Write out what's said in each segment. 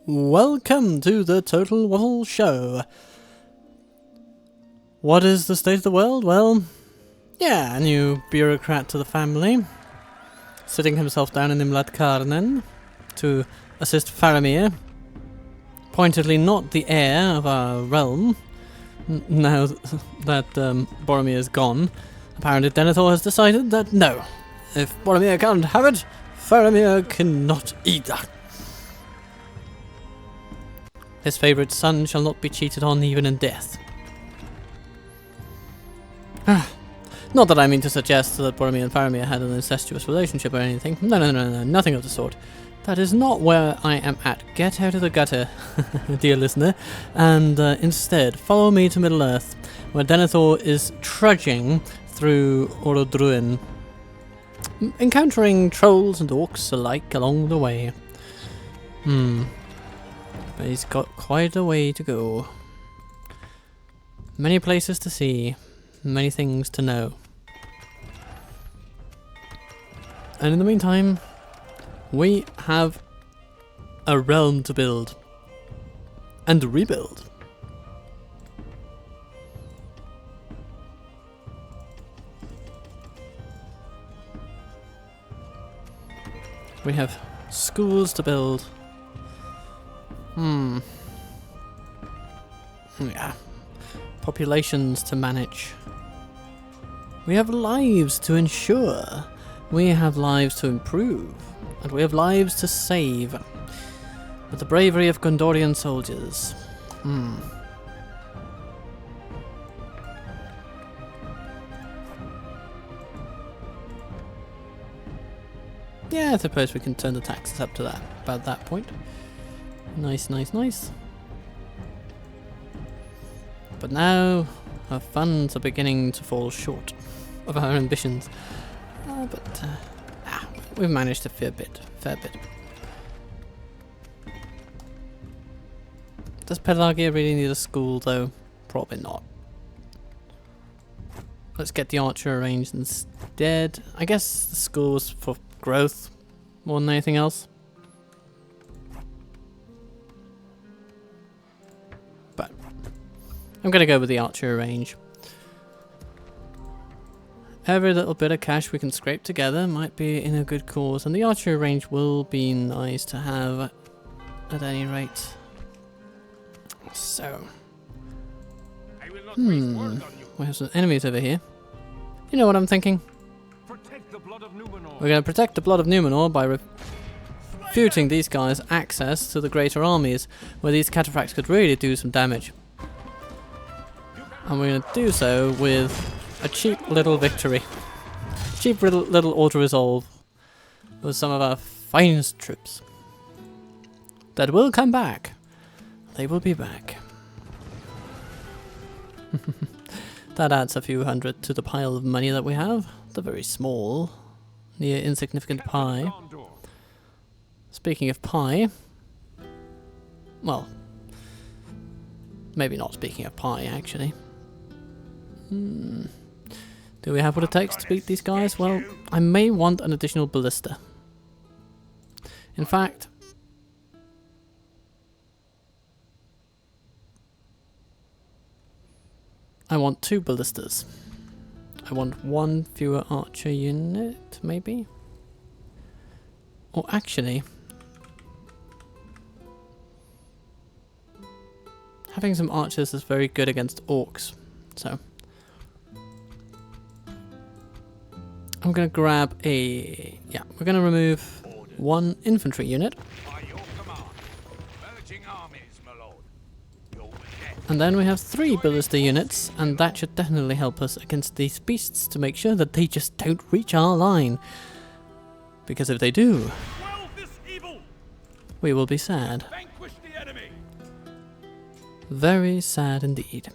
Welcome to the Total Waffle Show. What is the state of the world? Well, yeah, a new bureaucrat to the family, sitting himself down in Imladkarnen to assist Faramir, pointedly not the heir of our realm. Now that Boromir is gone, apparently Denethor has decided that no, if Boromir can't have it, Faramir cannot either. His favourite son shall not be cheated on even in death. Not that I mean to suggest that Boromir and Faramir had an incestuous relationship or anything. No, nothing of the sort. That is not where I am at. Get out of the gutter, dear listener, and instead follow me to Middle-earth, where Denethor is trudging through Orodruin, encountering trolls and orcs alike along the way. But he's got quite a way to go. Many places to see, many things to know. And in the meantime, we have a realm to build and rebuild. We have schools to build. Yeah. Populations to manage. We have lives to ensure. We have lives to improve. And we have lives to save. With the bravery of Gondorian soldiers. Yeah, I suppose we can turn the taxes up to about that point. Nice. But now our funds are beginning to fall short of our ambitions. We've managed a fair bit. Does Pelagia really need a school though? Probably not. Let's get the archer arranged instead. I guess the school was for growth more than anything else. But I'm gonna go with the archer range. Every little bit of cash we can scrape together might be in a good cause, and the archer range will be nice to have at any rate. So, we have some enemies over here. You know what I'm thinking? We're going to protect the blood of Numenor by refuting these guys' access to the greater armies, where these cataphracts could really do some damage. And we're going to do so with a cheap little victory. Cheap little auto-resolve with some of our finest troops. That will come back. They will be back. That adds a few hundred to the pile of money that we have. The very small, near insignificant pie. Speaking of pie, well, maybe not speaking of pie actually. Do we have what it takes to beat these guys? Well, I may want an additional ballista. In fact, I want 2 ballistas. I want 1 fewer archer unit, maybe? Or actually, having some archers is very good against orcs, so I'm going to grab we're going to remove 1 infantry unit. And then we have 3 ballista units, and that should definitely help us against these beasts to make sure that they just don't reach our line. Because if they do, we will be sad. Very sad indeed.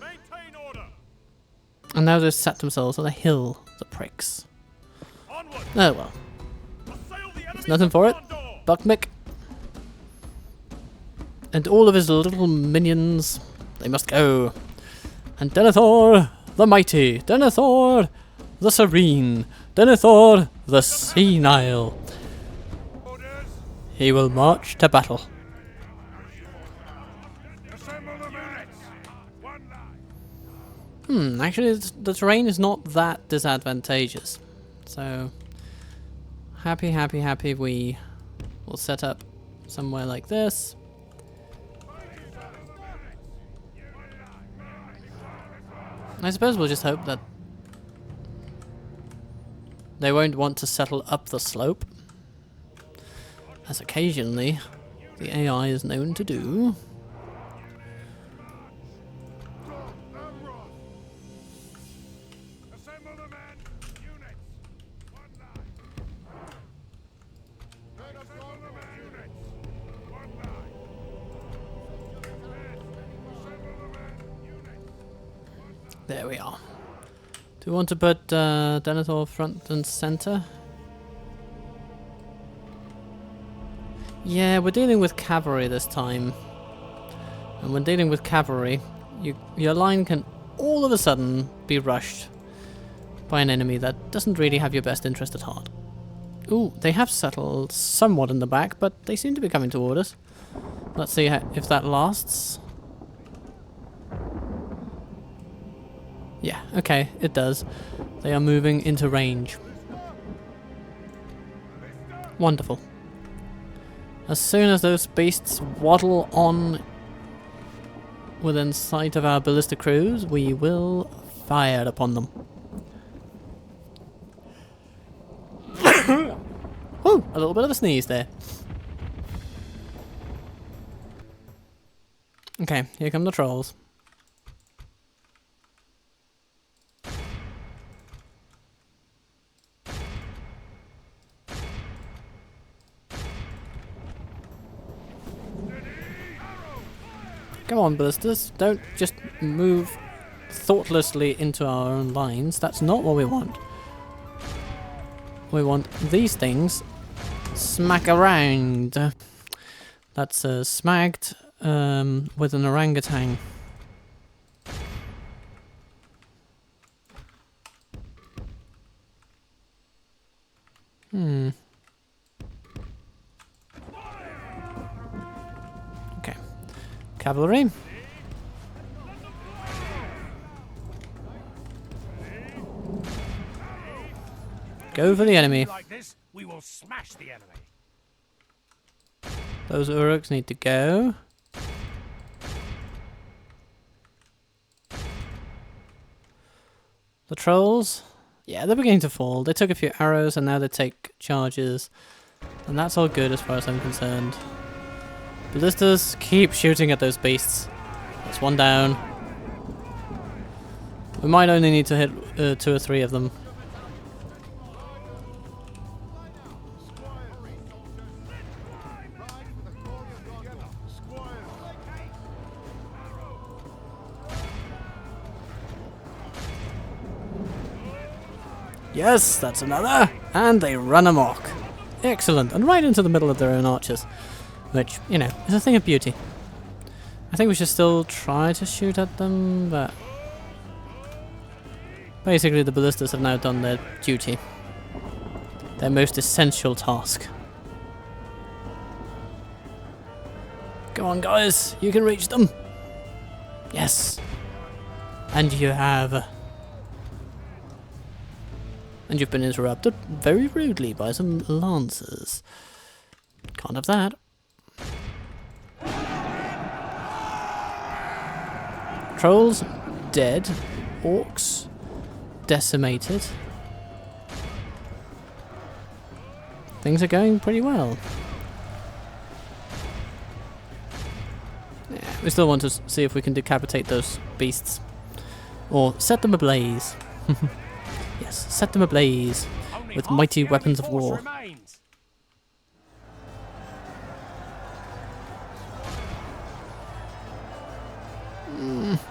And now they've set themselves on a hill, the pricks. Oh well. There's nothing for it. Buckmick and all of his little minions, they must go. And Denethor the mighty, Denethor the serene, Denethor the senile. He will march to battle. Actually, the terrain is not that disadvantageous. So, happy we will set up somewhere like this. I suppose we'll just hope that they won't want to settle up the slope, as occasionally the AI is known to do. There we are. Do we want to put Denethor front and center? Yeah, we're dealing with cavalry this time. And when dealing with cavalry, your line can all of a sudden be rushed by an enemy that doesn't really have your best interest at heart. Ooh, they have settled somewhat in the back, but they seem to be coming toward us. Let's see if that lasts. Yeah, okay, it does. They are moving into range. Wonderful. As soon as those beasts waddle on within sight of our ballista crews, we will fire upon them. Whew, a little bit of a sneeze there. Okay, here come the trolls. Come on, ballistas. Don't just move thoughtlessly into our own lines. That's not what we want. We want these things smack around. That's smacked with an orangutan. Okay. Cavalry. Go for the enemy. Like this, we will smash the enemy. Those Uruks need to go. The trolls, yeah, they're beginning to fall. They took a few arrows and now they take charges. And that's all good as far as I'm concerned. Ballistas, keep shooting at those beasts. That's one down. We might only need to hit 2 or 3 of them. Yes, that's another! And they run amok. Excellent, and right into the middle of their own archers. Which, you know, is a thing of beauty. I think we should still try to shoot at them, but... basically the ballistas have now done their duty. Their most essential task. Go on guys, you can reach them! Yes! And you have... and you've been interrupted very rudely by some lancers. Can't have that. Trolls dead. Orcs decimated. Things are going pretty well. Yeah, we still want to see if we can decapitate those beasts. Or set them ablaze. Yes, set them ablaze with mighty weapons of war.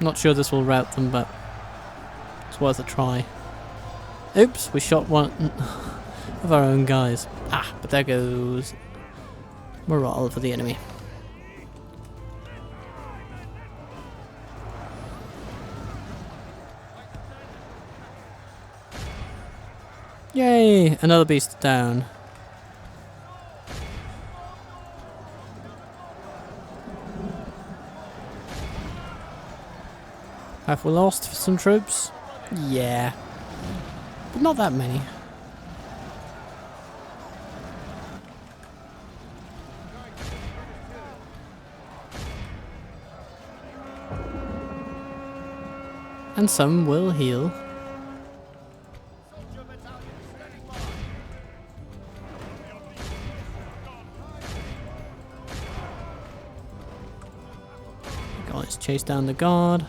Not sure this will rout them, but it's worth a try. Oops, we shot one of our own guys. Ah, but there goes morale for the enemy. Yay! Another beast down. Have we lost some troops? Yeah. But not that many. And some will heal. Let's chase down the guard.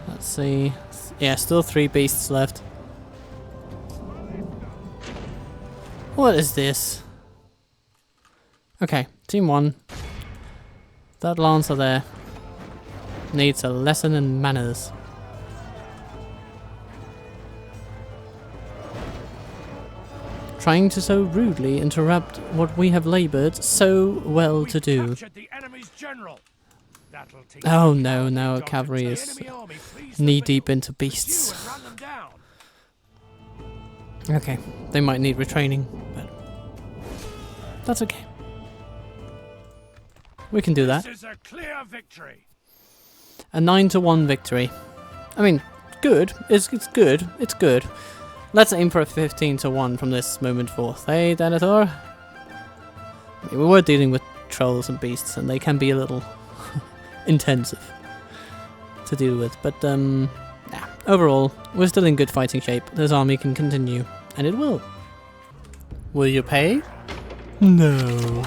Let's see. Yeah, still 3 beasts left. What is this? Okay, team 1. That lancer there needs a lesson in manners. Trying to so rudely interrupt what we have laboured so well to do. Oh no, now cavalry is knee deep into beasts. Okay, they might need retraining, but that's okay. We can do that. This is a clear victory. A 9-1 victory. I mean, good. It's good. It's good. Let's aim for a 15-1 from this moment forth. Hey, Denethor? I mean, we were dealing with trolls and beasts, and they can be a little intensive to deal with. But, overall, we're still in good fighting shape. This army can continue, and it will. Will you pay? No.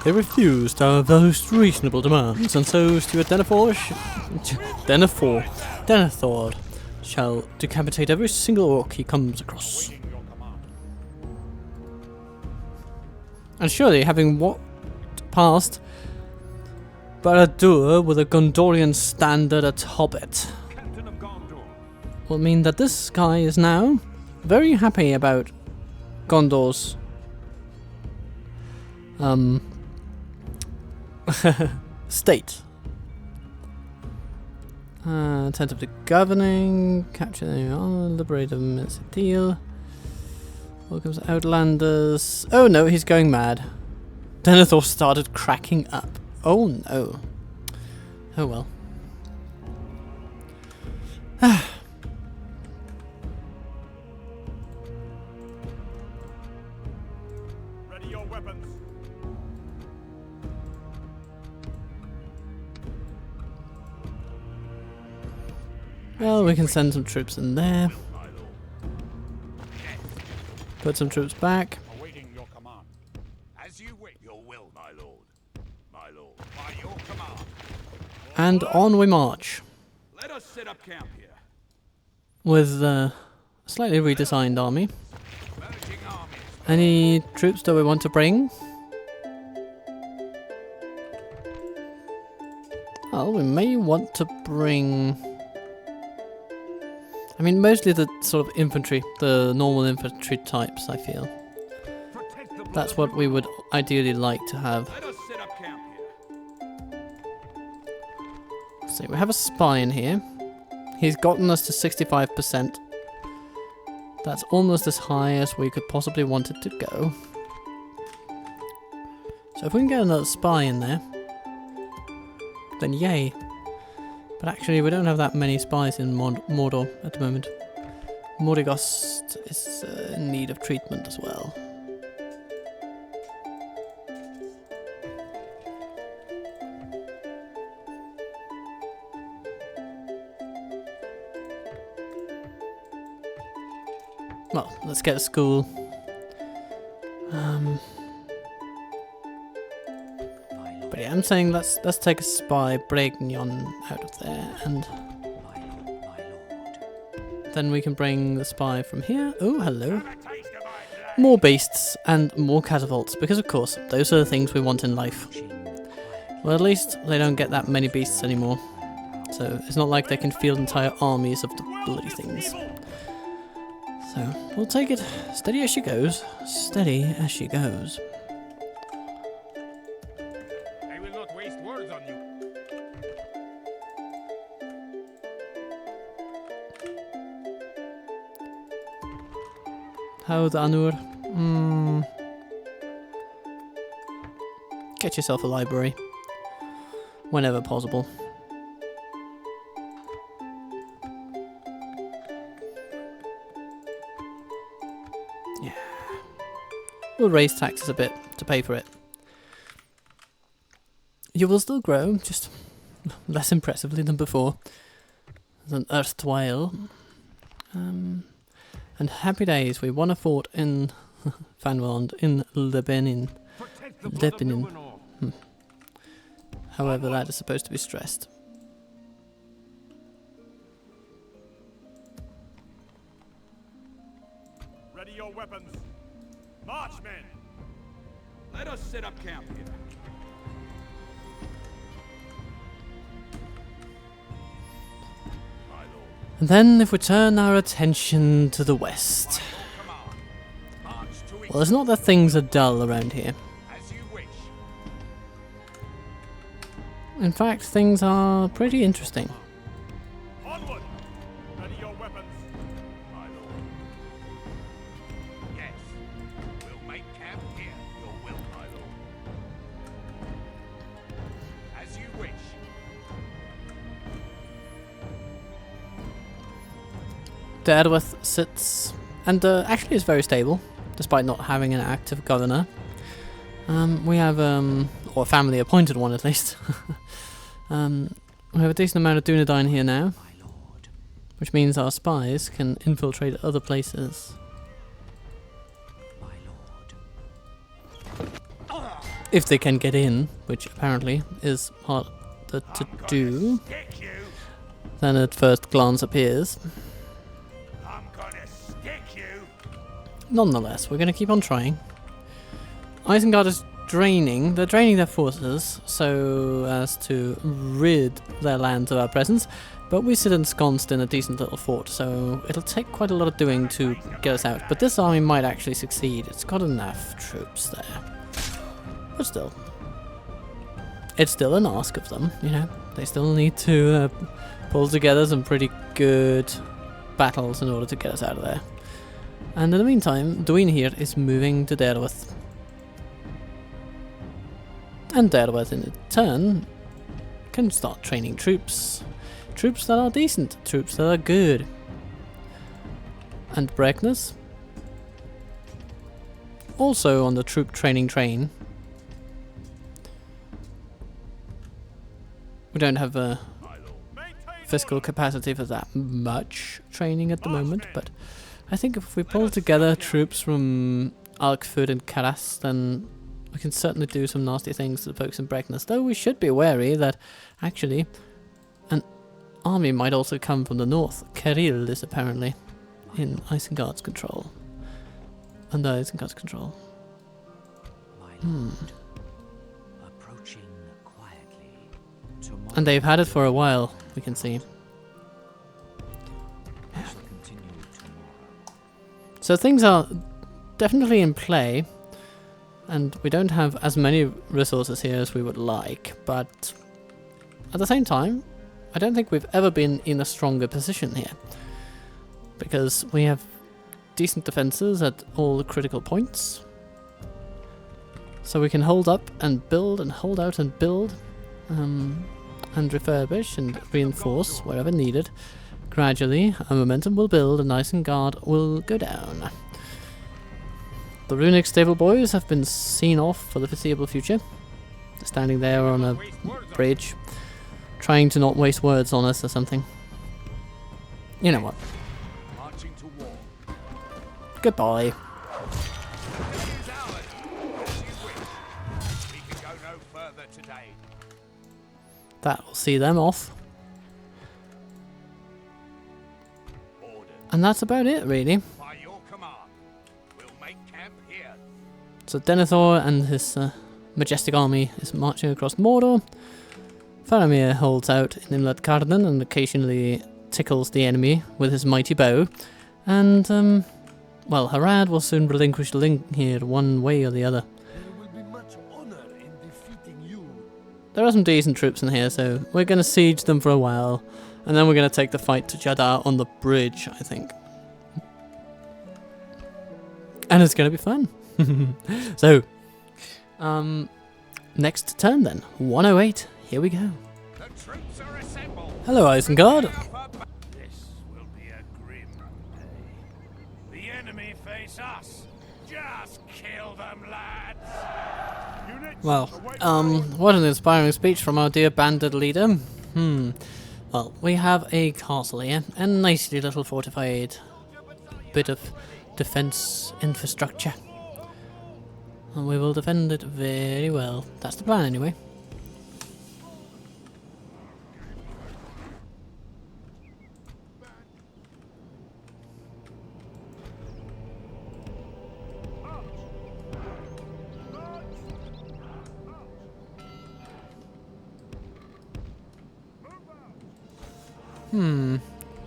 They refused our most reasonable demands, and so Stuart Denethor shall decapitate every single orc he comes across. And surely, having walked past Barad-dûr with a Gondorian standard atop it will mean that this guy is now very happy about Gondor's state. Tentative governing, capture the liberate them, it's a deal. Welcomes Outlanders. Oh no, he's going mad. Denethor started cracking up. Oh no. Oh well. Ready your weapons. Well, we can send some troops in there. Put some troops back. Awaiting your command. As you wait, your will, my lord. My lord, by your command. And on we march. Let us set up camp here. With a slightly redesigned army. Merging armies. Any troops that we want to bring? Well, we may want to bring... I mean, mostly the sort of infantry, the normal infantry types, I feel. That's what we would ideally like to have. Let us set up camp here. So we have a spy in here. He's gotten us to 65%. That's almost as high as we could possibly want it to go. So if we can get another spy in there, then yay. But actually, we don't have that many spies in Mordor at the moment. Mordigost is in need of treatment as well. Well, let's get a school. But yeah, I'm saying let's take a spy, Bregnion, out of there, and then we can bring the spy from here. Oh, hello. More beasts and more catapults, because of course, those are the things we want in life. Well, at least they don't get that many beasts anymore. So it's not like they can field entire armies of the bloody things. So we'll take it steady as she goes. Steady as she goes. I will not waste words on you. How the Anur? Get yourself a library. Whenever possible. will raise taxes a bit to pay for it. You will still grow, just less impressively than before, than erstwhile. And happy days, we won a fort in Fanwand, in Lebanon. However, that is supposed to be stressed. Ready your weapons. March, men. Let us set up camp here. My lord. And then if we turn our attention to the west. March to Well, it's not that things are dull around here. as you wish. In fact, things are pretty interesting. Onward. Ready your weapons. My lord. Yes. We'll make camp here. Your will, my lord. As you wish. Derwith sits, and actually is very stable, despite not having an active governor. We have, or a family appointed one at least. We have a decent amount of Dunedain here now, which means our spies can infiltrate other places. If they can get in, which apparently is harder to do Stick you. than at first glance appears. I'm gonna stick you. Nonetheless, we're going to keep on trying. Isengard is draining. They're draining their forces so as to rid their lands of our presence, but we sit ensconced in a decent little fort, so it'll take quite a lot of doing to get us out. But this army might actually succeed. It's got enough troops there. But still. It's still an ask of them, you know. They still need to pull together some pretty good battles in order to get us out of there. And in the meantime, Duin here is moving to Derwith. And Derwith in turn can start training troops. Troops that are decent, troops that are good. And Breckness, also on the troop training train. We don't have a fiscal capacity for that much training at the moment, but I think if we pull together troops from Alkford and Karas, then we can certainly do some nasty things to the folks in Breckness, though we should be wary that actually an army might also come from the north. Kirill is apparently in Isengard's control. Under Isengard's control. Approaching quietly. And they've had it for a while, we can see. So things are definitely in play, and we don't have as many resources here as we would like, but at the same time, I don't think we've ever been in a stronger position here, because we have decent defenses at all the critical points, so we can hold up and build and hold out and build, and refurbish and reinforce wherever needed. Gradually, our momentum will build and Isengard will go down. The runic stable boys have been seen off for the foreseeable future. They're standing there on a bridge, trying to not waste words on us or something. You know what? Marching to war. Goodbye. It is ours. As you wish. We can go no further today. That will see them off. Order. And that's about it, really. By your command. We'll make camp here. So Denethor and his majestic army is marching across Mordor. Faramir holds out in Imlad Cardan and occasionally tickles the enemy with his mighty bow. And, well, Harad will soon relinquish Lingir one way or the other. There will be much honor in defeating you. There are some decent troops in here, so we're going to siege them for a while. And then we're going to take the fight to Jadar on the bridge, I think. And it's going to be fun. So, next turn then. 108. Here we go. The troops are assembled. Hello, Isengard. This will be a grim day. The enemy face us. Just kill them, lads. Well, what an inspiring speech from our dear bandit leader. Well, we have a castle here, a nicely little fortified bit of defense infrastructure. And we will defend it very well. That's the plan anyway.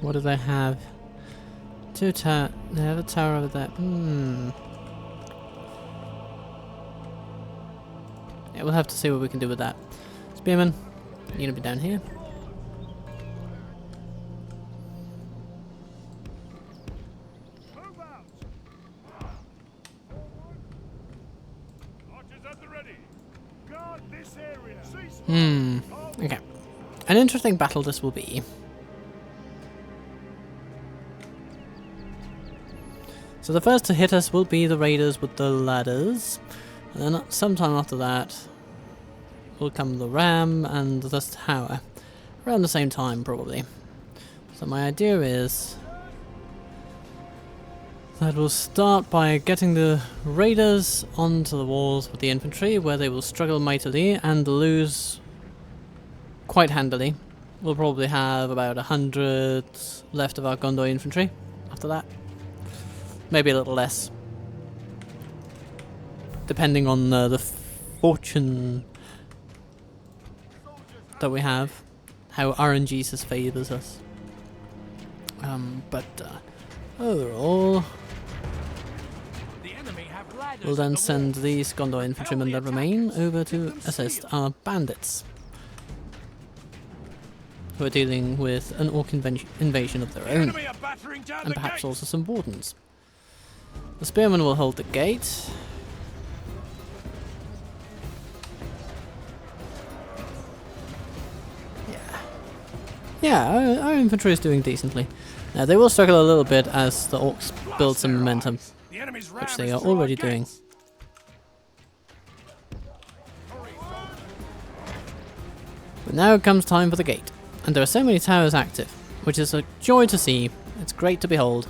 What do they have? They have a tower over there. Yeah, we'll have to see what we can do with that. Spearman, you're gonna be down here. Okay. An interesting battle this will be. So the first to hit us will be the raiders with the ladders, and then sometime after that will come the ram and the tower, around the same time probably. So my idea is that we'll start by getting the raiders onto the walls with the infantry, where they will struggle mightily and lose quite handily. We'll probably have about 100 left of our Gondor infantry after that. Maybe a little less, depending on the fortune that we have, how RNG favours us. But overall, we'll then send these Gondor infantrymen that remain over to assist our bandits, who are dealing with an orc invasion of their own, and perhaps also some wardens. The spearmen will hold the gate. Yeah, our infantry is doing decently. Now they will struggle a little bit as the orcs build some momentum, which they are already doing. But now it comes time for the gate, and there are so many towers active, which is a joy to see. It's great to behold.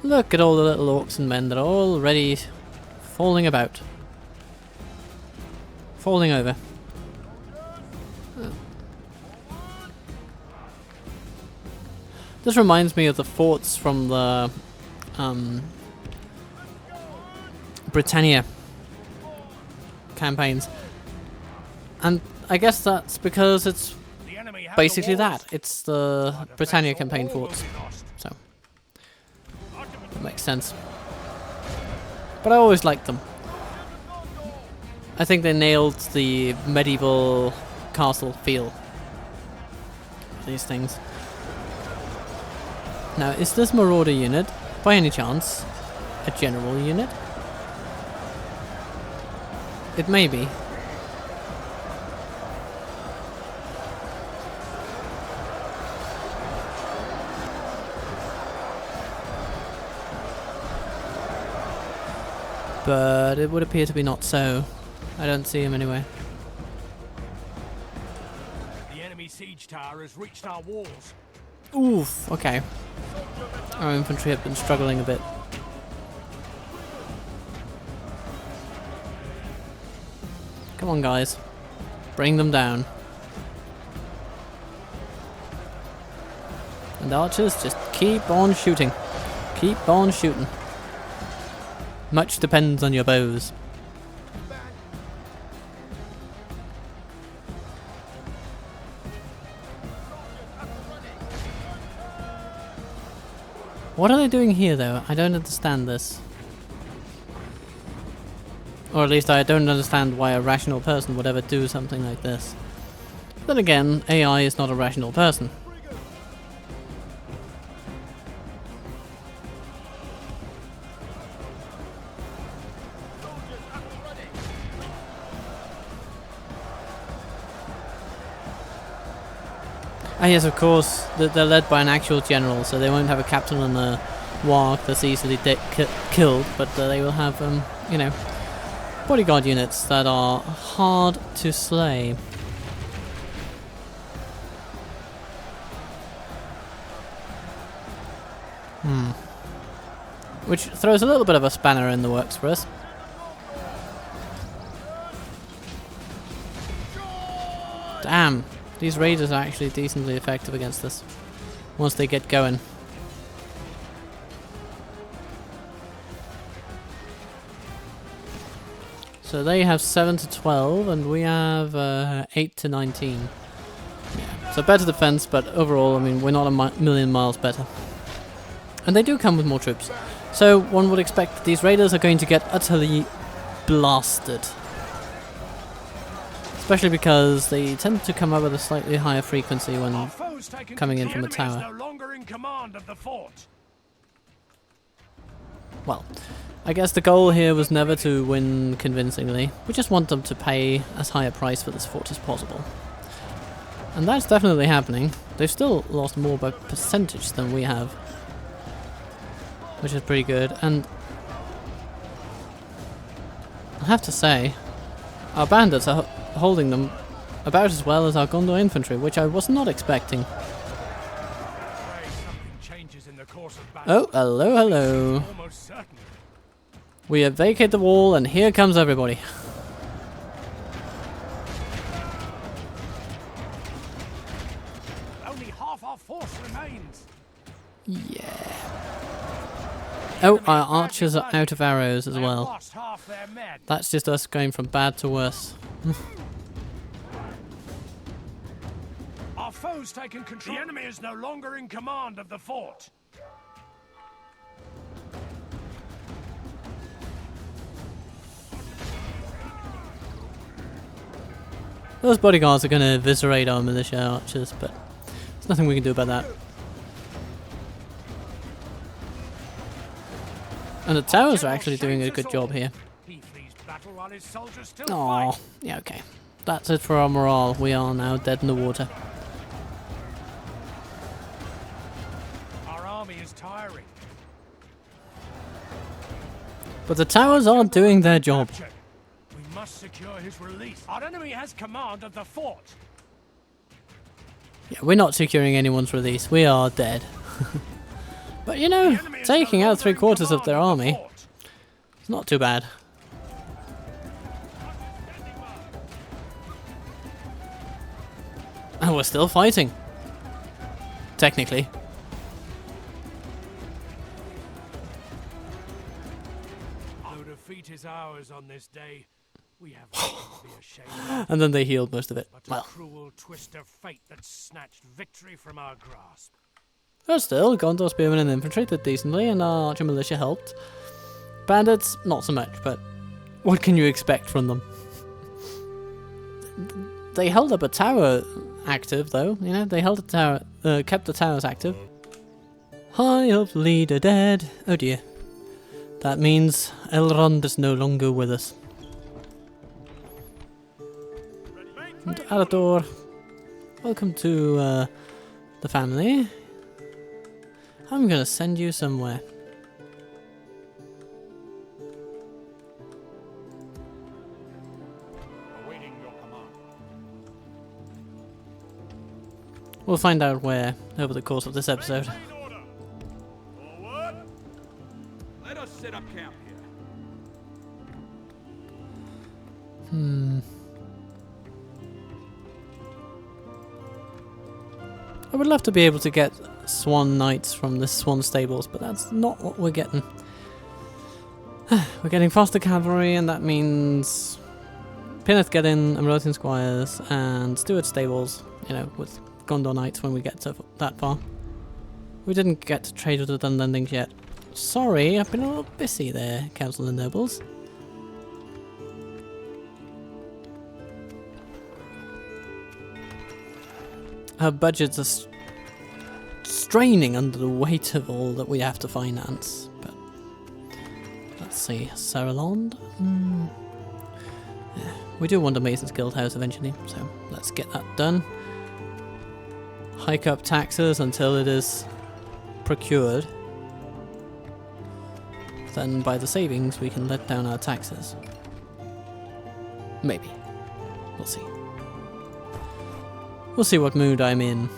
Look at all the little orcs and men that are already falling about. Falling over. This reminds me of the forts from the Britannia campaigns. And I guess that's because it's basically that. It's the Britannia campaign forts. So that makes sense. But I always liked them. I think they nailed the medieval castle feel. These things. Now, is this Marauder unit, by any chance, a general unit? It may be. But it would appear to be not so. I don't see him anywhere. The enemy siege tower has reached our walls. Oof, okay. Our infantry have been struggling a bit. Come on, guys. Bring them down. And archers, just keep on shooting. Keep on shooting. Much depends on your bows. What are they doing here, though? I don't understand this. Or at least I don't understand why a rational person would ever do something like this. But then again, AI is not a rational person. Ah yes, of course, they're led by an actual general, so they won't have a captain and a warg that's easily killed, but they will have, you know, bodyguard units that are hard to slay. Which throws a little bit of a spanner in the works for us. Damn, these raiders are actually decently effective against us once they get going. So they have 7 to 12 and we have 8 to 19. Yeah. So better defense, but overall, I mean, we're not a million miles better. And they do come with more troops. So one would expect that these raiders are going to get utterly blasted. Especially because they tend to come up with a slightly higher frequency when coming in from the tower. Well, I guess the goal here was never to win convincingly. We just want them to pay as high a price for this fort as possible. And that's definitely happening. They've still lost more by percentage than we have, which is pretty good. And I have to say, our bandits are holding them about as well as our Gondor infantry, which I was not expecting. Oh, hello, hello. We have vacated the wall and here comes everybody. Only half our force remains. Yeah. Oh, our archers are out of arrows as well. That's just us going from bad to worse. Our foe's taken control. The enemy is no longer in command of the fort. Those bodyguards are going to eviscerate our militia archers, but there's nothing we can do about that. And the towers are actually doing a good job here. Oh, yeah, okay. That's it for our morale. We are now dead in the water. Our army is tiring. But the towers are doing their job. We must secure his release. Our enemy has command of the fort. Yeah, we're not securing anyone's release. We are dead. But you know, taking out 3/4 of their army, it's not too bad. And we're still fighting. Technically. Our defeat is ours on this day. We have to be ashamed. And then they healed most of it. But a Well, cruel twist of fate that snatched victory from our grasp. but still, Gondor spearmen and infantry did decently, and our archer militia helped. Bandits, not so much, but what can you expect from them? They held up a tower active, though. You know, they held a tower, kept the towers active. High of leader dead. Oh dear. That means Elrond is no longer with us. And Alador, welcome to the family. I'm gonna send you somewhere. Awaiting your command. We'll find out where over the course of this episode. Maintain order. Forward. Let us set up camp here. I would love to be able to get Swan Knights from the Swan Stables, but that's not what we're getting. We're getting faster cavalry, and that means Pinneth Geddin, Emeraldian Squires, and Steward Stables, you know, with Gondor Knights when we get to that far. We didn't get to trade with the Dunlendings yet. Sorry, I've been a little busy there, Council and Nobles. Our budgets are straining under the weight of all that we have to finance. But let's see, Saralond. Yeah, we do want a Mason's Guild house eventually, so let's get that done. Hike up taxes until it is procured. then by the savings we can let down our taxes. Maybe. We'll see. We'll see what mood I'm in.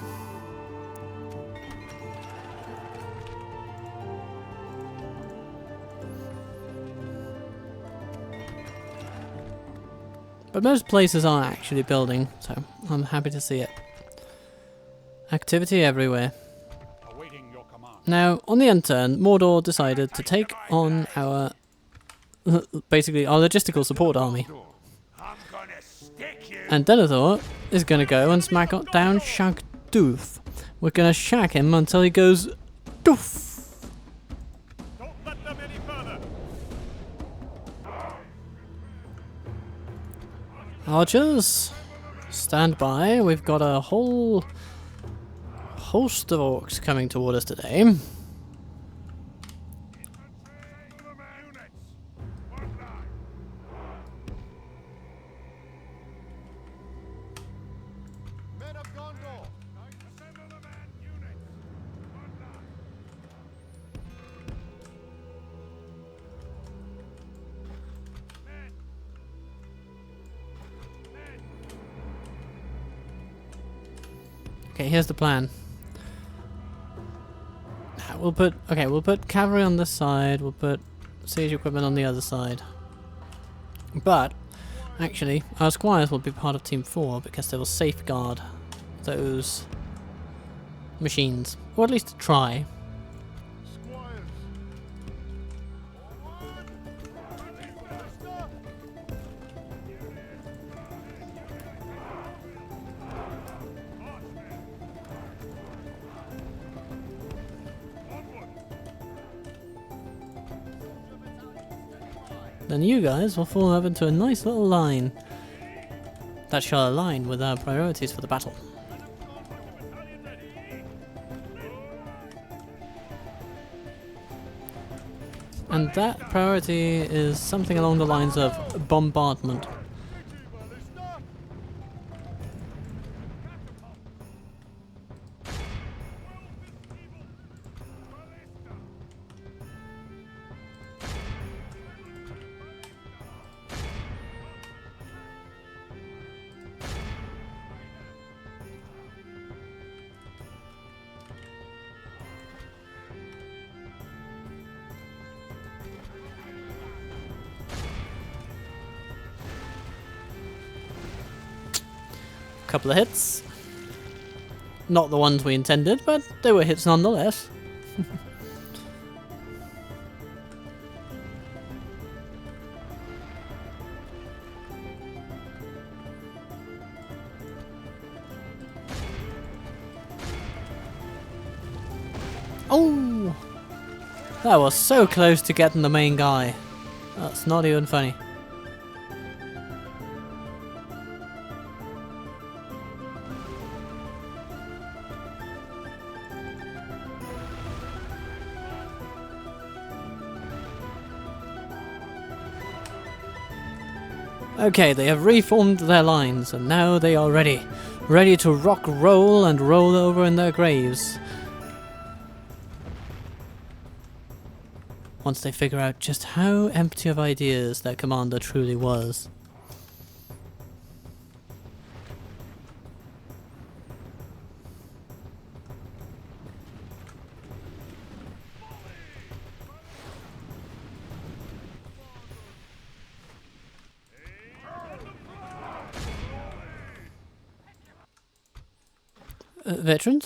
But most places are actually building, so I'm happy to see it. Activity everywhere. Awaiting your command. Now, on the Unturn, Mordor decided to take on our... basically, our logistical support army. I'm gonna stick you. And Denethor is gonna go and smack down Shag Doof. We're gonna shag him until he goes... Doof! Don't let them any further. Archers, stand by. We've got a whole host of orcs coming toward us today. Units. One line. Men of Gondor! Assemble the man units. One line. Men. Okay, here's the plan. We'll put cavalry on this side, we'll put siege equipment on the other side. But, actually, our squires will be part of Team 4 because they will safeguard those machines. Or at least try. Squires! Then you guys will fall up into a nice little line that shall align with our priorities for the battle. And that priority is something along the lines of bombardment. Couple of hits. Not the ones we intended, but they were hits nonetheless. Oh! That was so close to getting the main guy. That's not even funny. Okay, they have reformed their lines, and now they are ready. Ready to rock, roll, and roll over in their graves. Once they figure out just how empty of ideas their commander truly was.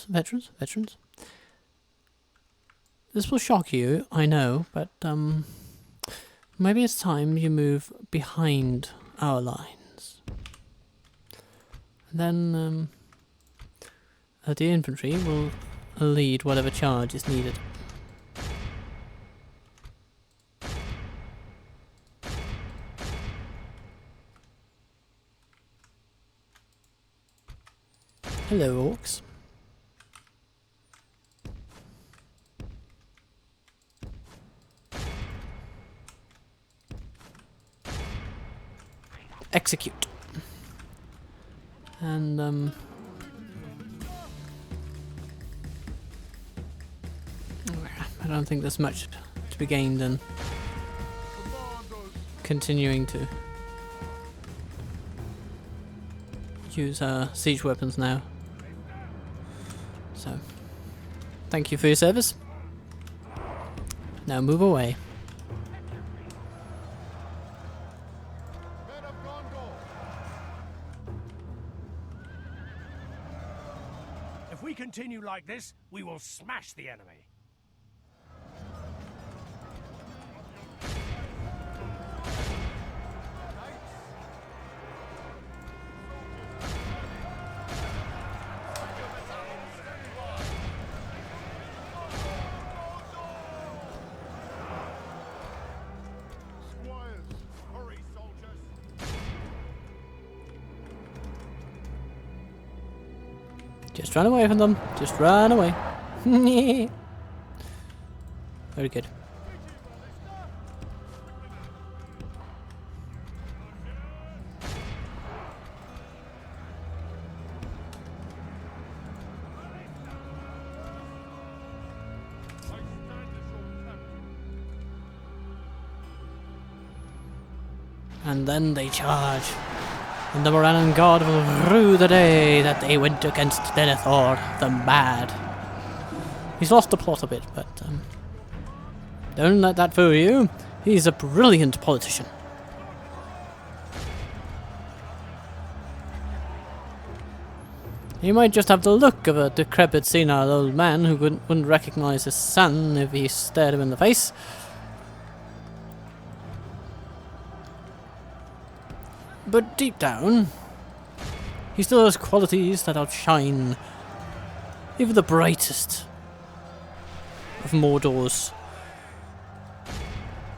Veterans. This will shock you, I know, but maybe it's time you move behind our lines. And then the infantry will lead whatever charge is needed. Hello, orcs. Execute. And I don't think there's much to be gained in continuing to use siege weapons now. So, thank you for your service. Now move away. Men of Gondor. If we continue like this, we will smash the enemy. Squires, hurry, soldiers. Just run away from them. Just run away. Very good. And then they charge. And the Morannon god will rue the day that they went against Denethor the Mad. He's lost the plot a bit, but don't let that fool you. He's a brilliant politician. He might just have the look of a decrepit, senile old man who wouldn't recognize his son if he stared him in the face. But deep down, he still has qualities that outshine even the brightest of Mordor's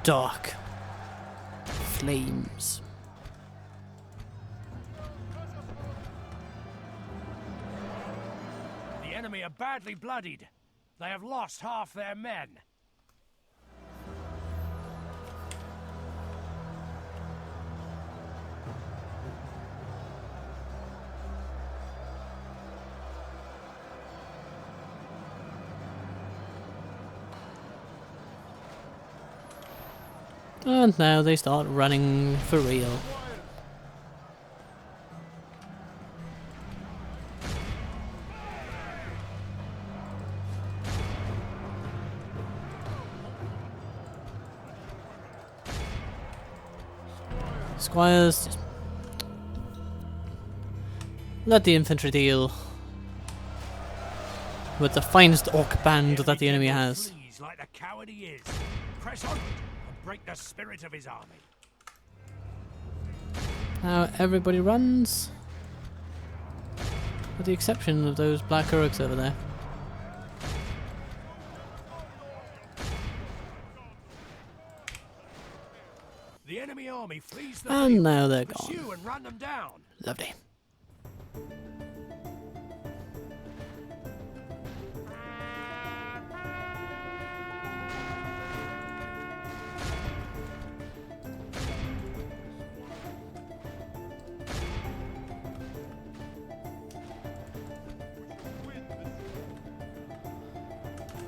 dark flames. The enemy are badly bloodied. They have lost half their men. And now they start running for real. Squires, just let the infantry deal with the finest orc band that the enemy has. Freeze like the coward he is. Press onward and break the spirit of his army. Now everybody runs, with the exception of those black orcs over there. The enemy army flees the And field. now they're Pursue gone. and run them down. Lovely.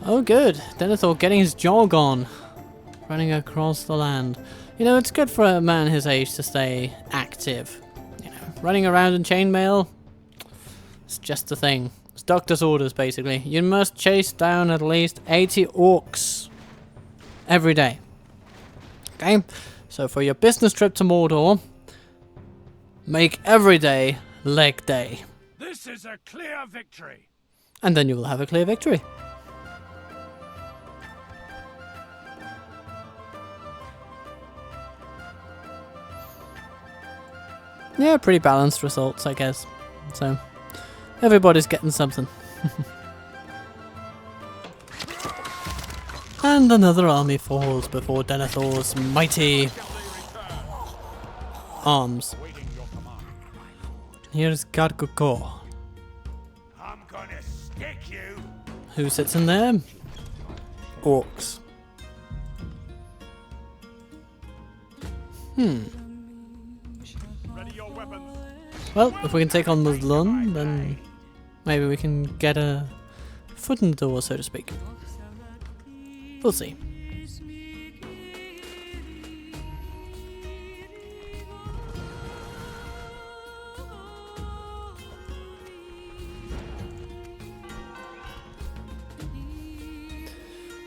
Oh good, Denethor getting his jog on, running across the land. You know, it's good for a man his age to stay active. You know, running around in chainmail, it's just a thing. It's doctor's orders, basically. You must chase down at least 80 orcs every day. Okay? So for your business trip to Mordor, make every day leg day. This is a clear victory. And then you will have a clear victory. Yeah, pretty balanced results, I guess. So, everybody's getting something. And another army falls before Denethor's mighty arms. Here's Gargukor. I'm gonna stick you. Who sits in there? Orcs. Ready your weapons. Well, if we can take on Muslim, then maybe we can get a foot in the door, so to speak. We'll see.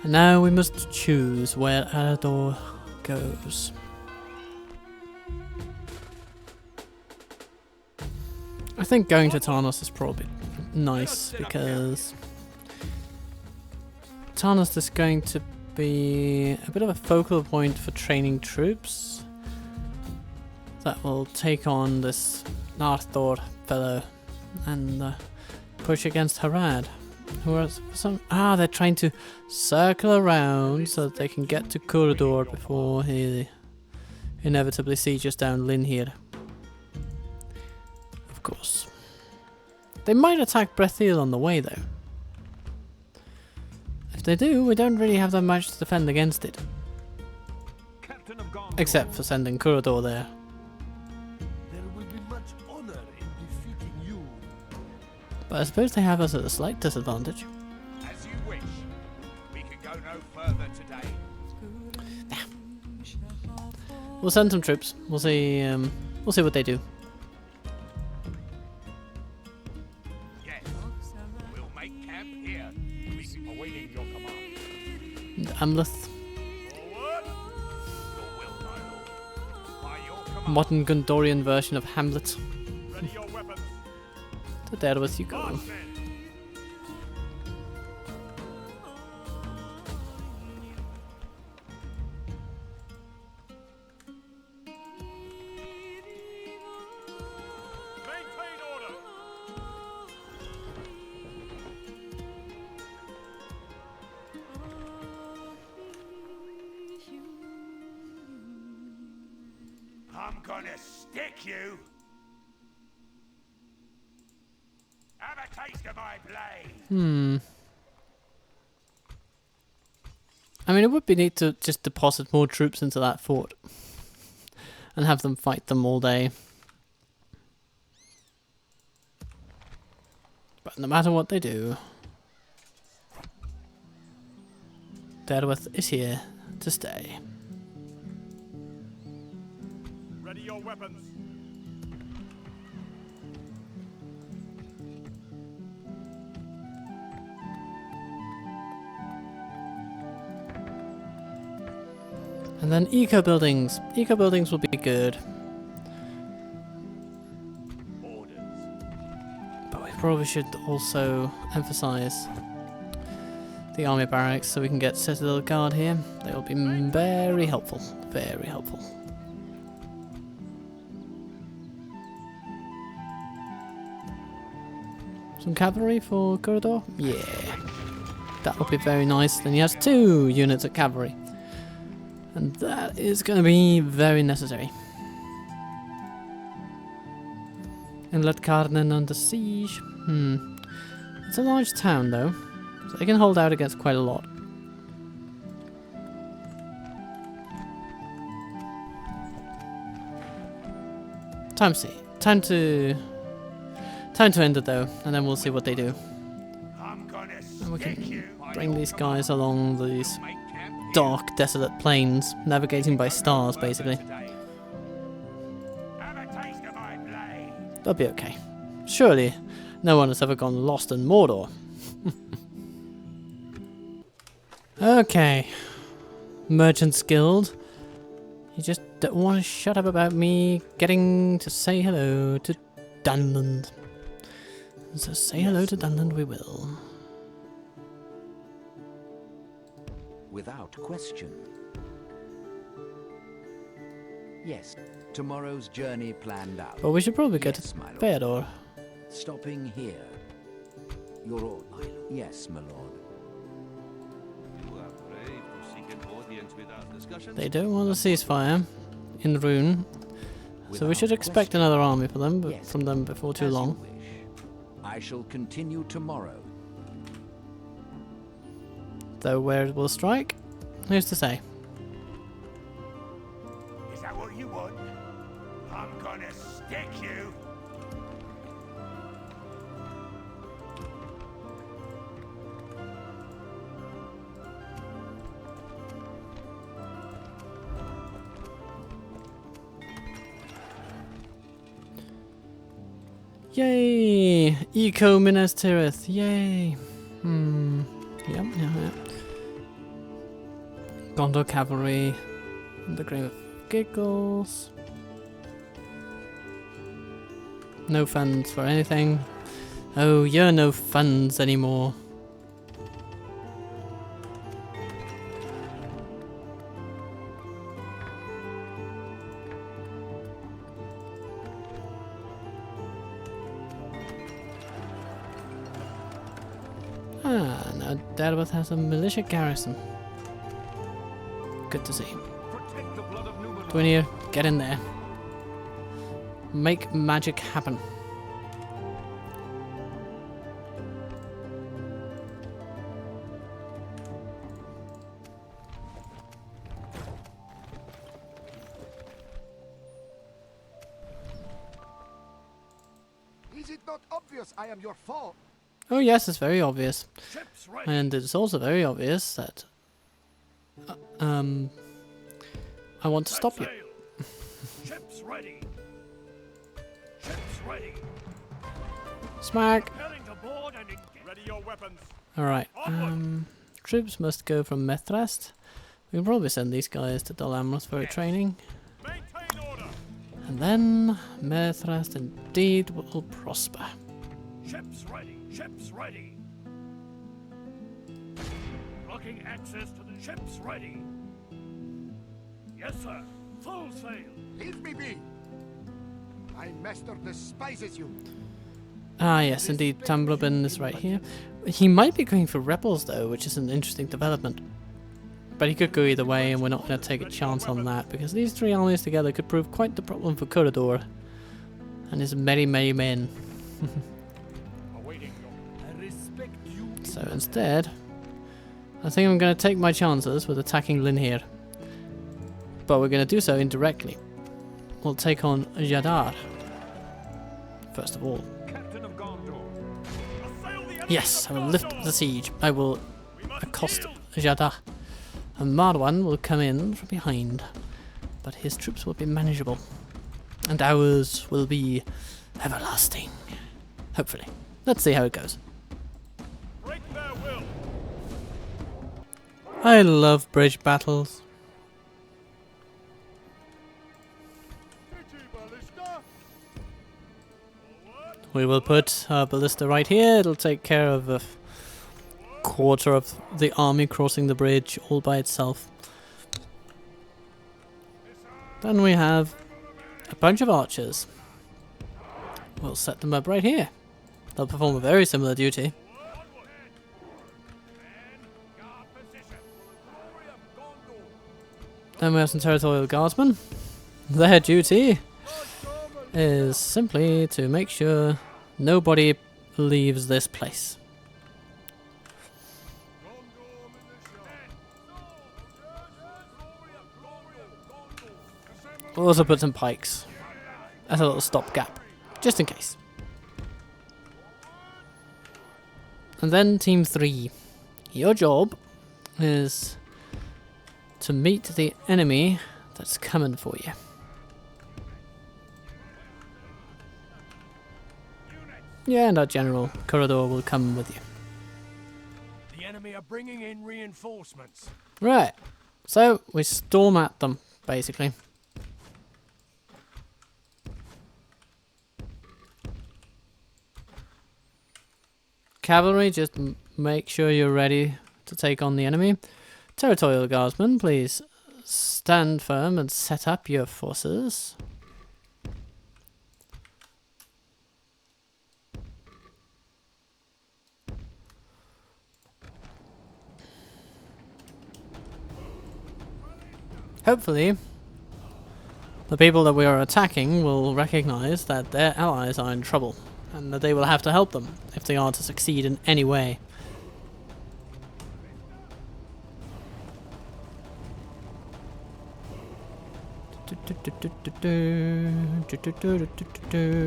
And now we must choose where Alador goes. I think going to Tarnos is probably nice because Tarnos is going to be a bit of a focal point for training troops that will take on this Narthor fellow and push against Harad. Who are some? Ah, they're trying to circle around so that they can get to Mordor before he inevitably sieges down Linhir. Of course. They might attack Brethiel on the way though. If they do, we don't really have that much to defend against it. Captain of Gondor. Except for sending Mordor there. There will be much honor in defeating you. But I suppose they have us at a slight disadvantage. As you wish. We can go no further today. We'll send some troops. We'll see what they do. Yes. We'll make camp here. We awaiting your command. Amleth, Forward. Your will, my lord. By your command. modern Gondorian version of Hamlet. Ready your weapons. To there with you go. March men. Maintain order. I'm gonna stick you. Have a taste of my blade. I mean, it would be neat to just deposit more troops into that fort and have them fight them all day. But no matter what they do, Derwith is here to stay. Ready your weapons. And then eco buildings. Eco buildings will be good. Orders. But we probably should also emphasize the army barracks so we can get Citadel Guard here. They will be very helpful. Very helpful. Some cavalry for Mordor? Yeah. That would be very nice. Then he has 2 units of cavalry. And that is going to be very necessary. And let Carden under siege. It's a large town though, so they can hold out against quite a lot. Time to end it though, and then we'll see what they do. I'm gonna And we stick you. can bring these guys along these Make camp here. dark, desolate plains, navigating by stars basically. Today. Have a taste of my blade. They'll be okay. Surely, no one has ever gone lost in Mordor. Okay. Merchants Guild. You just don't want to shut up about me getting to say hello to Dunland. So say hello to Dunland we will. Without question. Yes, tomorrow's journey planned out. But we should probably go Yes, to my lord. Fëanor. Stopping here. Your order, my lord. Yes, my lord. You are brave to seek an audience without discussion. They don't want a ceasefire in Rune. So we Without should expect question. another army for them, Yes, from them before too As you long. wish. I shall continue tomorrow. Though where it will strike, who's to say? Is that what you want? I'm gonna stick you. Yay! Eco Minas Tirith, yay! Yeah. Gondor cavalry. And the Grave of Giggles. No funds for anything. Oh, you're no funds anymore. Ah, now Dartmouth has a militia garrison. Good to see. Protect the blood of Numenor. Gwynir, get in there. Make magic happen. Is it not obvious I am your foe? Oh yes, it's very obvious. Ships ready. And it's also very obvious that I want to stop you. Sail. Ships ready. Ships ready. Smack! Heading to board and engage. Ready your weapons. Alright, troops must go from Methrast. We can probably send these guys to Dol Amroth for a training. Maintain order. And then Methrast indeed will prosper. Ships ready. Ships ready. Blocking access to the ships ready. Yes, sir. Full sail. Leave me be. My master despises you. Ah yes, indeed, Tamblabin is right here. He might be going for rebels though, which is an interesting development. But he could go either way, and we're not going to take a chance on that, because these three armies together could prove quite the problem for Corador and his merry men. Awaiting your. I respect you. So instead, I think I'm going to take my chances with attacking Linhir. But we're going to do so indirectly. We'll take on Jadar. First of all. Captain of Gondor. Assail the enemy. Yes, I will lift the siege. I will accost Jadar. And Marwan will come in from behind. But his troops will be manageable. And ours will be everlasting. Hopefully. Let's see how it goes. Break their will. I love bridge battles. We will put our ballista right here. It'll take care of a quarter of the army crossing the bridge all by itself. Then we have a bunch of archers. We'll set them up right here. They'll perform a very similar duty. Then we have some territorial guardsmen. Their duty is simply to make sure nobody leaves this place. We'll also put some pikes as a little stopgap, just in case. And then Team 3. Your job is to meet the enemy that's coming for you. Yeah, and our General Corador will come with you. The enemy are bringing in reinforcements. Right, so we storm at them, basically. Cavalry, just make sure you're ready to take on the enemy. Territorial Guardsmen, please stand firm and set up your forces. Hopefully, the people that we are attacking will recognize that their allies are in trouble, and that they will have to help them if they are to succeed in any way.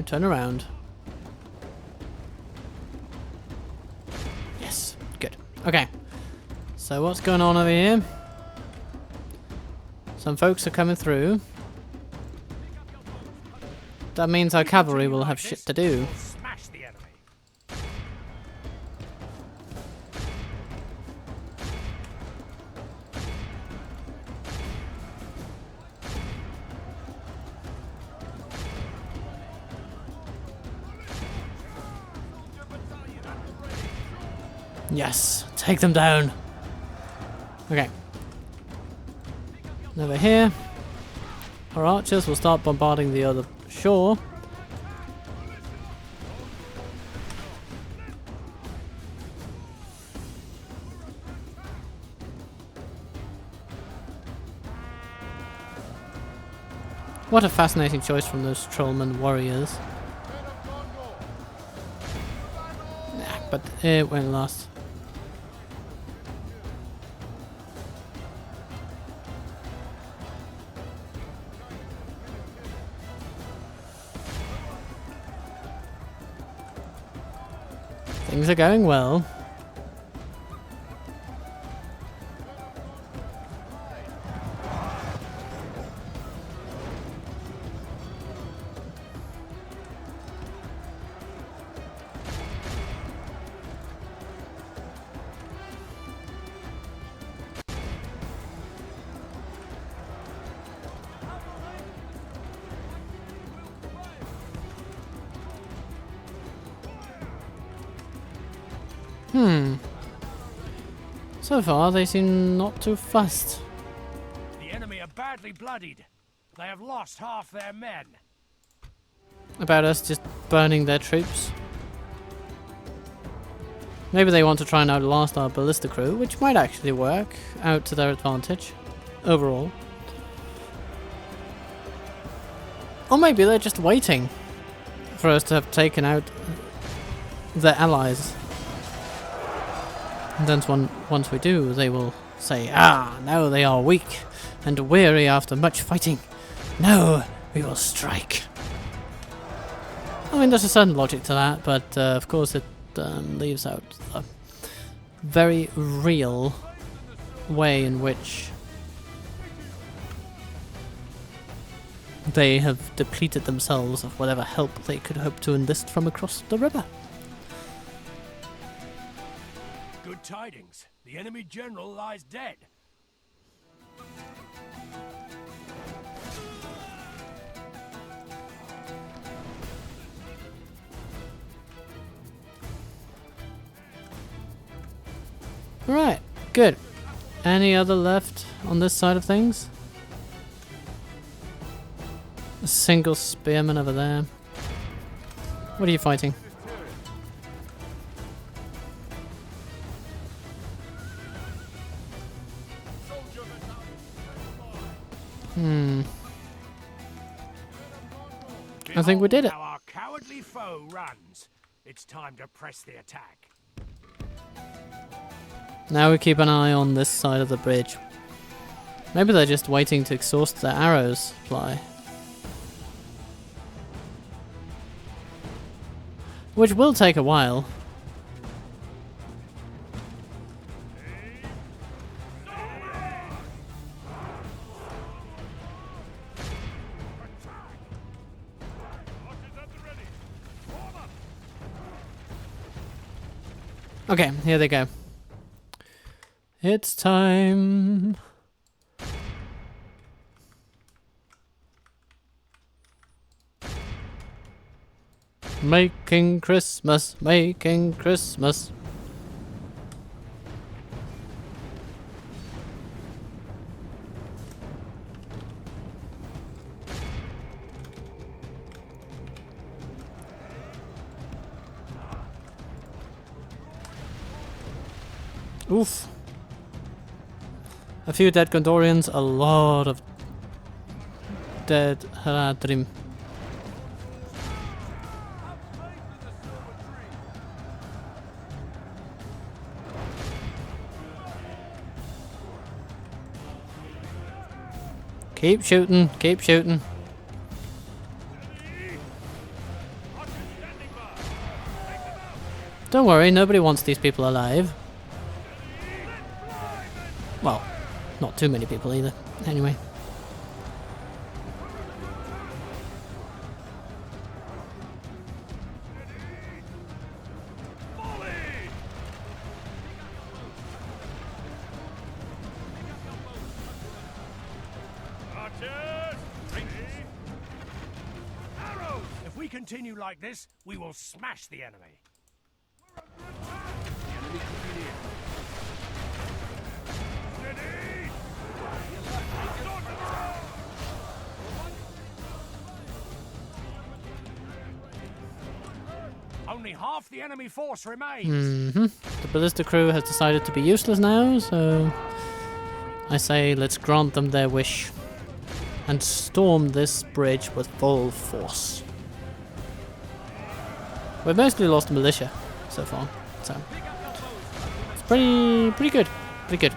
Turn around. Yes, good. Okay, so what's going on over here? Some folks are coming through. That means our cavalry will have shit to do. Smash the enemy. Yes, take them down. Okay. Over here, our archers will start bombarding the other shore. What a fascinating choice from those trollman warriors. Nah, but it won't last. Things are going well. So far, they seem not too fussed. The enemy are badly bloodied. They have lost half their men. About us just burning their troops. Maybe they want to try and outlast our ballista crew, which might actually work out to their advantage overall. Or maybe they're just waiting for us to have taken out their allies. And then once we do, they will say, "Ah, now they are weak and weary after much fighting. Now we will strike." I mean, there's a certain logic to that, but of course it leaves out a very real way in which they have depleted themselves of whatever help they could hope to enlist from across the river. Good tidings. The enemy general lies dead. Right, good. Any other left on this side of things? A single spearman over there. What are you fighting? I think we did it. How our cowardly foe runs. It's time to press the attack. Now we keep an eye on this side of the bridge. Maybe they're just waiting to exhaust their arrows supply. Which will take a while. Okay, here they go. It's time. Making Christmas, making Christmas. Oof. A few dead Gondorians, a lot of dead Haradrim. Keep shooting, keep shooting. Don't worry, nobody wants these people alive. Well, not too many people either. Anyway. If we continue like this, we will smash the enemy. Only half the enemy force remains. The ballista crew has decided to be useless now, so I say let's grant them their wish and storm this bridge with full force. We've mostly lost the militia so far, so it's pretty good, pretty good.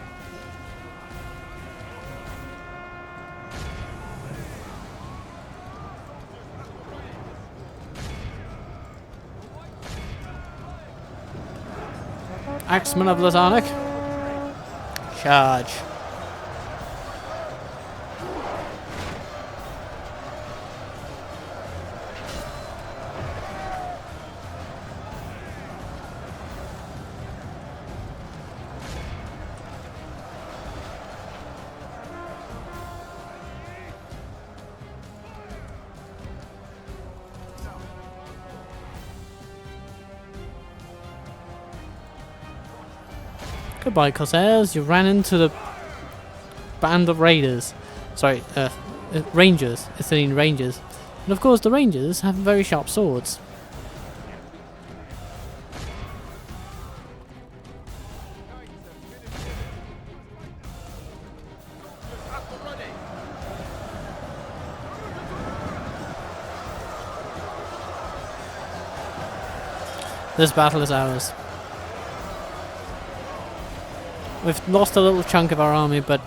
Axeman of Lasarnik, charge. Goodbye, Corsairs. You ran into the band of raiders. Sorry, Rangers. Athenian Rangers. And of course, the Rangers have very sharp swords. This battle is ours. We've lost a little chunk of our army, but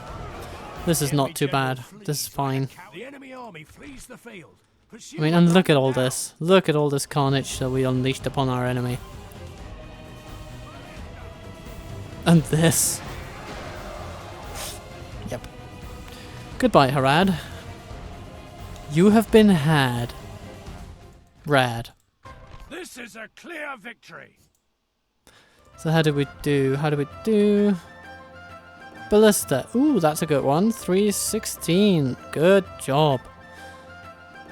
this is not too bad. This is fine. The enemy army flees the field. I mean, and look at all this. Look at all this carnage that we unleashed upon our enemy. And this. Yep. Goodbye, Harad. You have been had. Rad. This is a clear victory. So how did we do? How did we do? Ballista. Ooh, that's a good one. 316. Good job.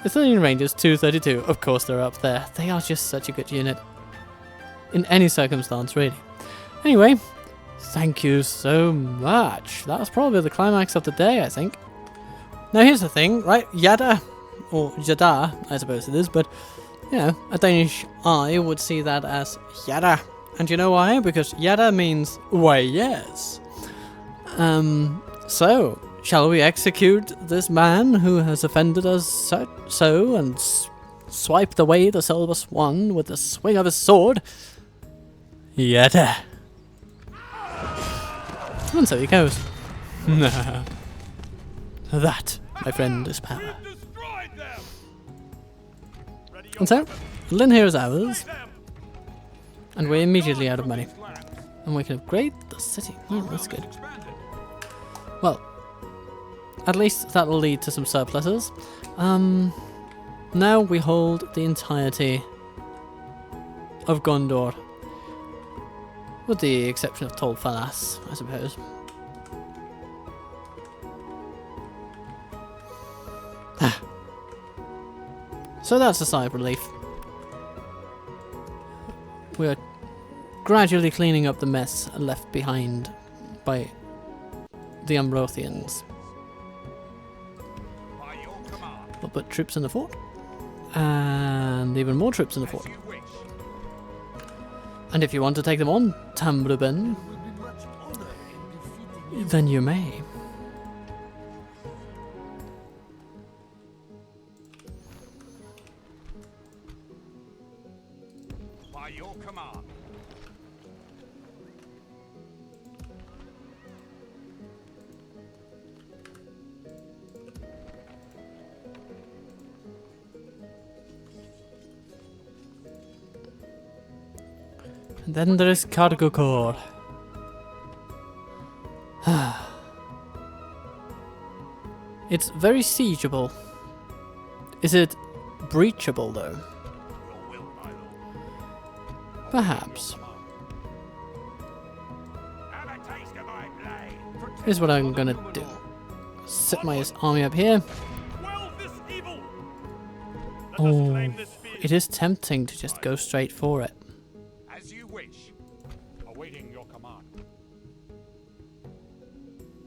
Athenian Rangers 232. Of course they're up there. They are just such a good unit. In any circumstance, really. Anyway, thank you so much. That was probably the climax of the day, I think. Now here's the thing, right? Yada, or Yada, I suppose it is, but, you know, a Danish eye would see that as Yada. And you know why? Because Yada means, why, yes. So, shall we execute this man who has offended us so and swiped away the silver swan with the swing of his sword? Yada. And so he goes. That, my friend, is power. And so, Lynn here is ours. And we're immediately out of money. And we can upgrade the city. Oh, that's good. Well, at least that will lead to some surpluses. Now we hold the entirety of Gondor. With the exception of Tol Falas, I suppose. So that's a sigh of relief. We're gradually cleaning up the mess left behind by the Ambrothians. We'll put troops in the fort. And even more troops in the fort. And if you want to take them on, Tamruben, then you may. By your command. And then there is Cargo Corps. It's very siegeable. Is it breachable though? Your will, my lord. Perhaps. Have a taste of my blade. Here's what I'm gonna do. Set my army up here. Quell this evil. Oh, it is tempting to just go straight for it. As you wish. Awaiting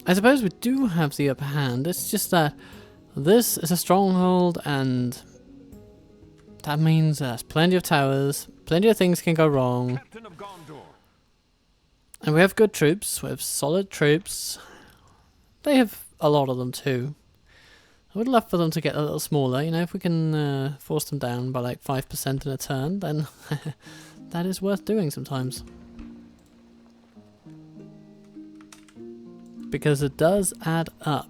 I suppose we do have the upper hand. It's just that this is a stronghold, and that means there's plenty of towers, plenty of things can go wrong. Captain of Gondor. And we have good troops, we have solid troops. They have a lot of them too. I would love for them to get a little smaller, you know, if we can force them down by like 5% in a turn, then that is worth doing sometimes. Because it does add up.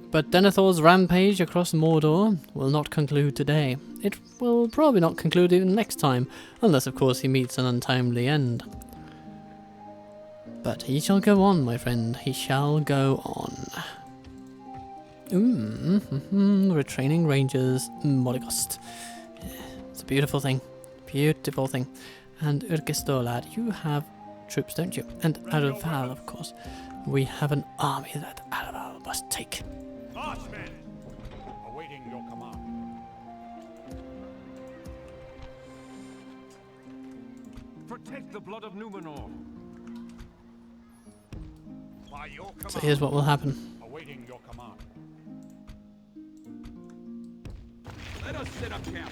But Denethor's rampage across Mordor will not conclude today. It will probably not conclude even next time, unless of course he meets an untimely end. But he shall go on, my friend, he shall go on. Retraining rangers, Morgost. It's a beautiful thing, beautiful thing. And Urkistolad, you have troops, don't you? And Araval, of course. We have an army that Araval must take. Marchmen! Awaiting your command. Protect the blood of Numenor. By your command. So here's what will happen. Awaiting your command. Let us set up camp.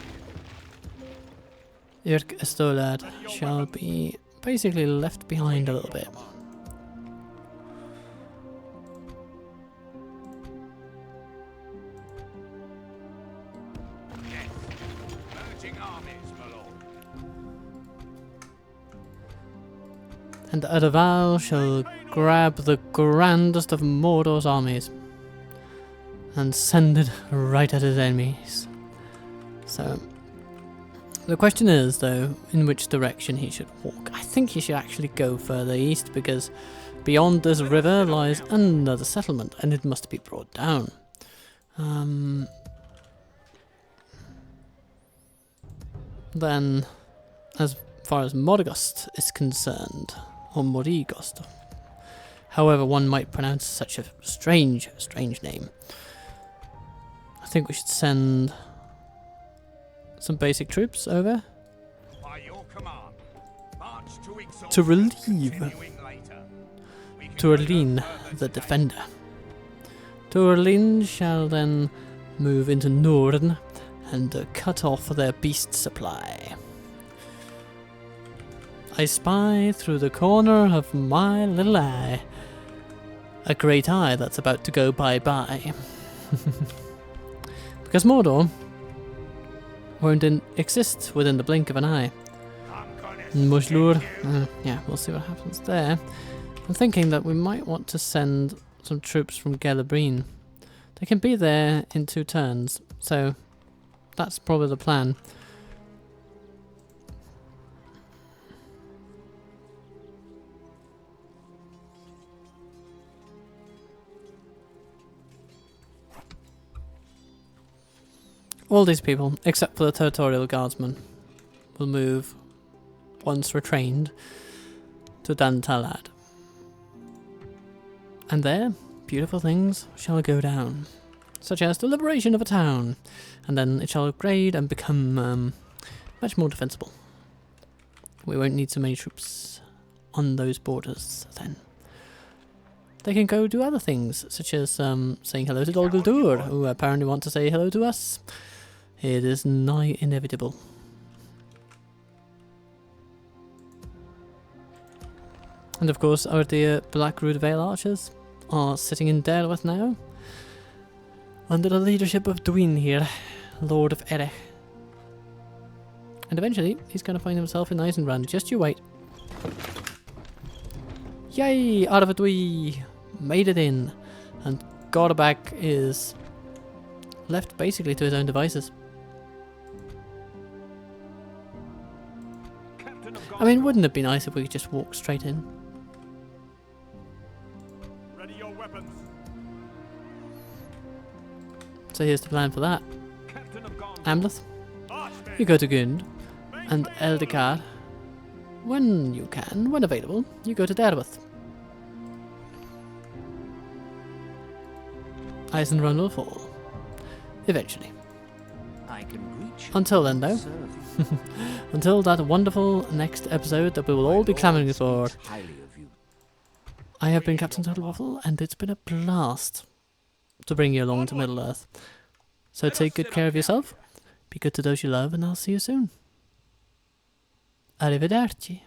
Urkistolad shall be basically left behind a little bit. Yes. Merging armies, my lord. And Araval shall grab the grandest of Mordor's armies and send it right at his enemies. So, the question is, though, in which direction he should walk. I think he should actually go further east, because beyond this river lies another settlement, and it must be brought down. Then, as far as Morgost is concerned, or Morigost, however one might pronounce such a strange name, I think we should send some basic troops over By your command. March to exalt. to relieve Continuing later. We can Tuerlin, go further the today. defender. Tuerlin shall then move into Norden and cut off their beast supply. I spy through the corner of my little eye a great eye that's about to go bye-bye. Because Mordor won't exist within the blink of an eye. I'm gonna Mujlur, skin you. yeah, we'll see what happens there. I'm thinking that we might want to send some troops from Gelabrin. They can be there in 2 turns, so that's probably the plan. All these people, except for the territorial guardsmen, will move, once retrained, to Dantalad. And there, beautiful things shall go down, such as the liberation of a town, and then it shall upgrade and become much more defensible. We won't need so many troops on those borders then. They can go do other things, such as saying hello to Dol Guldur, who apparently want to say hello to us. It is nigh inevitable. And of course, our dear Blackroot Vale archers are sitting in Derwith now, under the leadership of Dwyn here, Lord of Erech. And eventually, he's going to find himself in Eisenbrand. Just you wait. Yay! Arvedwy made it in, and Gorbak is left basically to his own devices. Captain of I mean, wouldn't it be nice if we could just walk straight in? Ready your weapons. So here's the plan for that. Captain of Gondor. Amleth, Marchmen. you go to Gund, and Eldikar, when you can, when available, you go to Derwith. Eisenrun will fall. eventually. I can greet you. Until then, though, Serve you. until that wonderful next episode that we will all be clamouring for, Highly of you. I have been Captain Doctor Waffle, and it's been a blast to bring you along to Middle-earth. So take good care of yourself, be good to those you love, and I'll see you soon. Arrivederci.